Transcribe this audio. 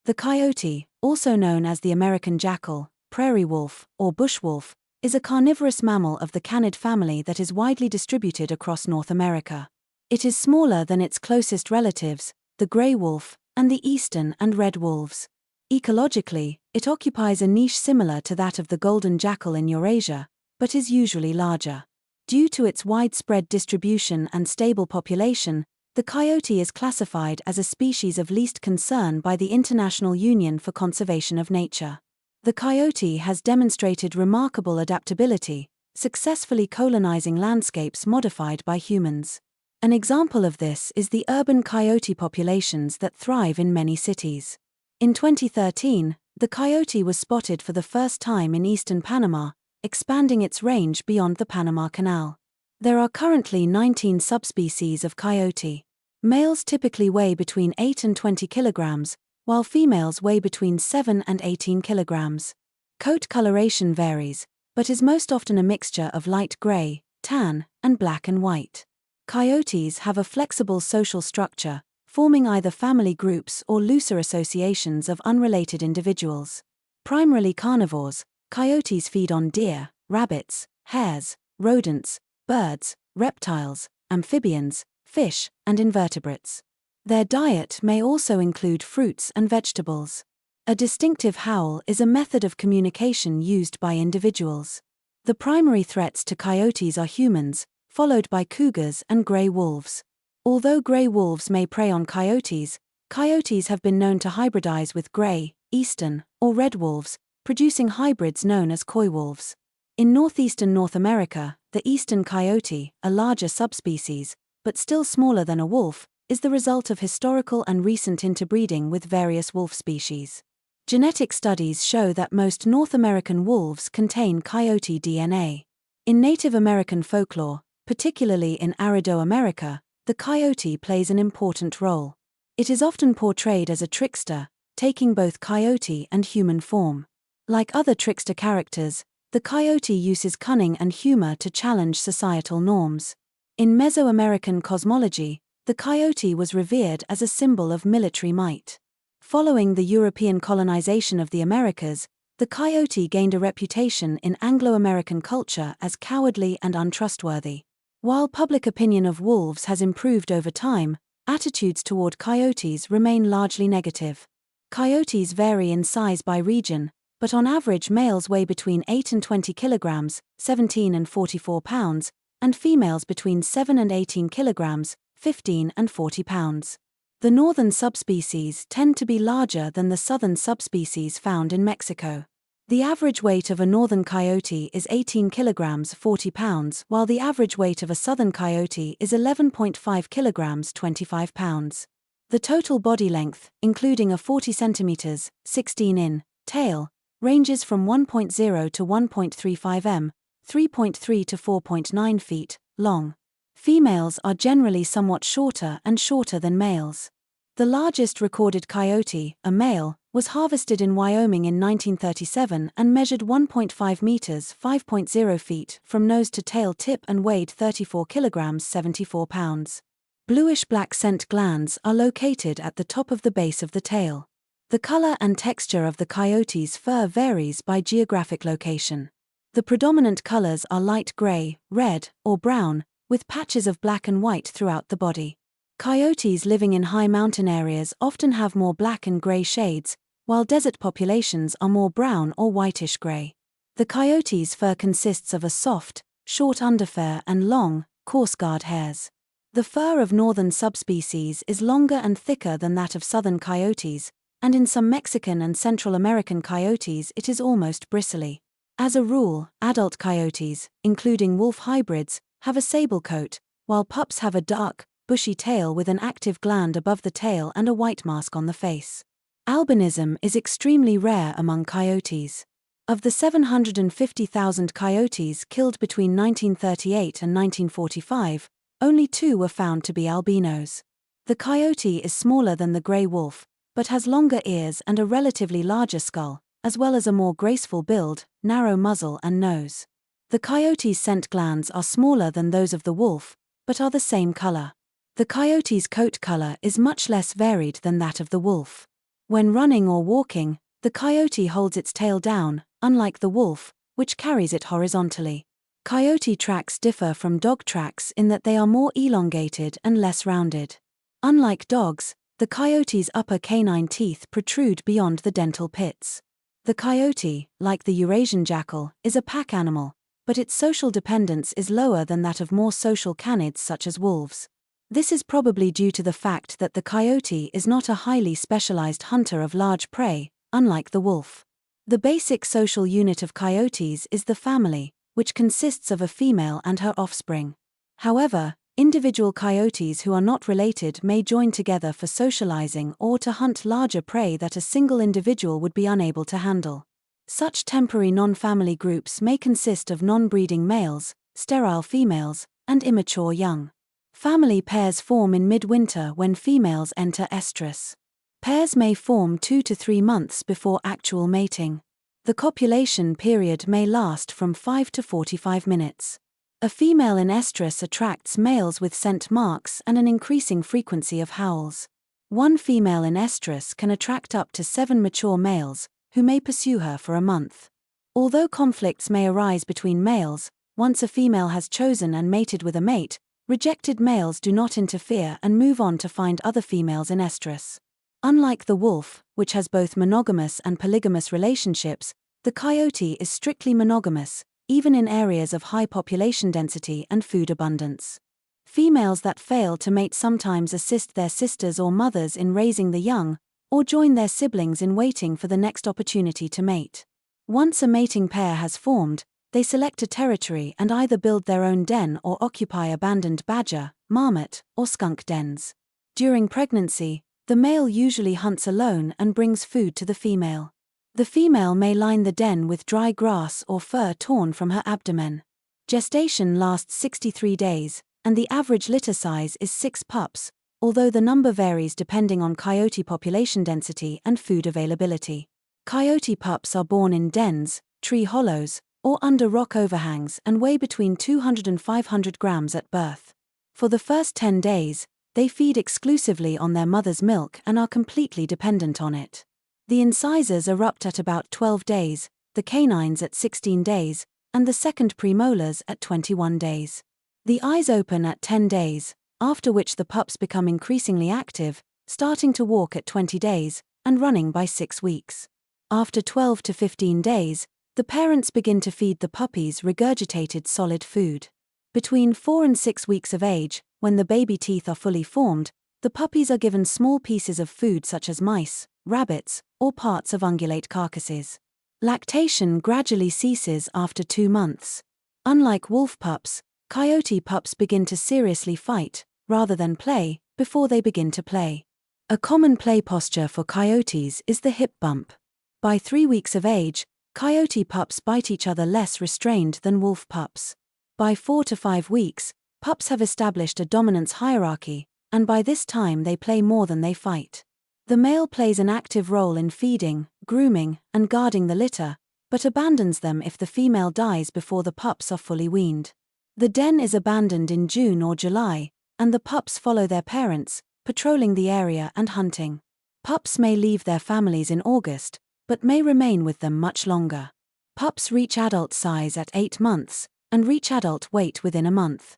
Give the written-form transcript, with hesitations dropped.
The coyote, also known as the American jackal, prairie wolf, or bush wolf, is a carnivorous mammal of the canid family that is widely distributed across North America. It is smaller than its closest relatives, the gray wolf, and the eastern and red wolves. Ecologically, it occupies a niche similar to that of the golden jackal in Eurasia, but is usually larger. Due to its widespread distribution and stable population, the coyote is classified as a species of least concern by the International Union for Conservation of Nature. The coyote has demonstrated remarkable adaptability, successfully colonizing landscapes modified by humans. An example of this is the urban coyote populations that thrive in many cities. In 2013, the coyote was spotted for the first time in eastern Panama, expanding its range beyond the Panama Canal. There are currently 19 subspecies of coyote. Males typically weigh between 8 and 20 kilograms, while females weigh between 7 and 18 kilograms. Coat coloration varies, but is most often a mixture of light gray, tan, and black and white. Coyotes have a flexible social structure, forming either family groups or looser associations of unrelated individuals. Primarily carnivores, coyotes feed on deer, rabbits, hares, rodents, birds, reptiles, amphibians, fish, and invertebrates. Their diet may also include fruits and vegetables. A distinctive howl is a method of communication used by individuals. The primary threats to coyotes are humans, followed by cougars and gray wolves. Although gray wolves may prey on coyotes have been known to hybridize with gray, eastern, or red wolves, producing hybrids known as coy wolves. In northeastern North America, the eastern coyote, a larger subspecies, but still smaller than a wolf, is the result of historical and recent interbreeding with various wolf species. Genetic studies show that most North American wolves contain coyote DNA. In Native American folklore, particularly in Arido-America, the coyote plays an important role. It is often portrayed as a trickster, taking both coyote and human form. Like other trickster characters, the coyote uses cunning and humor to challenge societal norms. In Mesoamerican cosmology, the coyote was revered as a symbol of military might. Following the European colonization of the Americas, the coyote gained a reputation in Anglo-American culture as cowardly and untrustworthy. While public opinion of wolves has improved over time, attitudes toward coyotes remain largely negative. Coyotes vary in size by region, but on average males weigh between 8 and 20 kilograms, 17 and 44 pounds, and females between 7 and 18 kilograms, 15 and 40 pounds. The northern subspecies tend to be larger than the southern subspecies found in Mexico. The average weight of a northern coyote is 18 kilograms, 40 pounds, while the average weight of a southern coyote is 11.5 kilograms, 25 pounds. The total body length, including a 40 centimeters, 16 in, tail, ranges from 1.0 to 1.35 m, 3.3 to 4.9 feet, long. Females are generally somewhat shorter than males. The largest recorded coyote, a male, was harvested in Wyoming in 1937 and measured 1.5 meters, 5.0 feet, from nose to tail tip and weighed 34 kilograms, 74 pounds. Bluish-black scent glands are located at the top of the base of the tail. The color and texture of the coyote's fur varies by geographic location. The predominant colors are light gray, red, or brown, with patches of black and white throughout the body. Coyotes living in high mountain areas often have more black and gray shades, while desert populations are more brown or whitish gray. The coyote's fur consists of a soft, short underfur and long, coarse guard hairs. The fur of northern subspecies is longer and thicker than that of southern coyotes, and in some Mexican and Central American coyotes it is almost bristly. As a rule, adult coyotes, including wolf hybrids, have a sable coat, while pups have a dark, bushy tail with an active gland above the tail and a white mask on the face. Albinism is extremely rare among coyotes. Of the 750,000 coyotes killed between 1938 and 1945, only 2 were found to be albinos. The coyote is smaller than the gray wolf, but has longer ears and a relatively larger skull, as well as a more graceful build, narrow muzzle and nose. The coyote's scent glands are smaller than those of the wolf, but are the same color. The coyote's coat color is much less varied than that of the wolf. When running or walking, the coyote holds its tail down, unlike the wolf, which carries it horizontally. Coyote tracks differ from dog tracks in that they are more elongated and less rounded. Unlike dogs, the coyote's upper canine teeth protrude beyond the dental pits. The coyote, like the Eurasian jackal, is a pack animal, but its social dependence is lower than that of more social canids such as wolves. This is probably due to the fact that the coyote is not a highly specialized hunter of large prey, unlike the wolf. The basic social unit of coyotes is the family, which consists of a female and her offspring. However, individual coyotes who are not related may join together for socializing or to hunt larger prey that a single individual would be unable to handle. Such temporary non-family groups may consist of non-breeding males, sterile females, and immature young. Family pairs form in midwinter when females enter estrus. Pairs may form 2 to 3 months before actual mating. The copulation period may last from 5 to 45 minutes. A female in estrus attracts males with scent marks and an increasing frequency of howls. One female in estrus can attract up to 7 mature males, who may pursue her for a month. Although conflicts may arise between males, once a female has chosen and mated with a mate, rejected males do not interfere and move on to find other females in estrus. Unlike the wolf, which has both monogamous and polygamous relationships, the coyote is strictly monogamous, even in areas of high population density and food abundance. Females that fail to mate sometimes assist their sisters or mothers in raising the young, or join their siblings in waiting for the next opportunity to mate. Once a mating pair has formed, they select a territory and either build their own den or occupy abandoned badger, marmot, or skunk dens. During pregnancy, the male usually hunts alone and brings food to the female. The female may line the den with dry grass or fur torn from her abdomen. Gestation lasts 63 days, and the average litter size is 6 pups, although the number varies depending on coyote population density and food availability. Coyote pups are born in dens, tree hollows, or under rock overhangs and weigh between 200 and 500 grams at birth. For the first 10 days, they feed exclusively on their mother's milk and are completely dependent on it. The incisors erupt at about 12 days, the canines at 16 days, and the second premolars at 21 days. The eyes open at 10 days, after which the pups become increasingly active, starting to walk at 20 days, and running by 6 weeks. After 12 to 15 days, the parents begin to feed the puppies regurgitated solid food. Between 4 and 6 weeks of age, when the baby teeth are fully formed, the puppies are given small pieces of food such as mice, rabbits, or parts of ungulate carcasses. Lactation gradually ceases after 2 months. Unlike wolf pups, coyote pups begin to seriously fight, rather than play, before they begin to play. A common play posture for coyotes is the hip bump. By 3 weeks of age, coyote pups bite each other less restrained than wolf pups. By 4 to 5 weeks, pups have established a dominance hierarchy, and by this time they play more than they fight. The male plays an active role in feeding, grooming, and guarding the litter, but abandons them if the female dies before the pups are fully weaned. The den is abandoned in June or July, and the pups follow their parents, patrolling the area and hunting. Pups may leave their families in August, but may remain with them much longer. Pups reach adult size at 8 months, and reach adult weight within a month.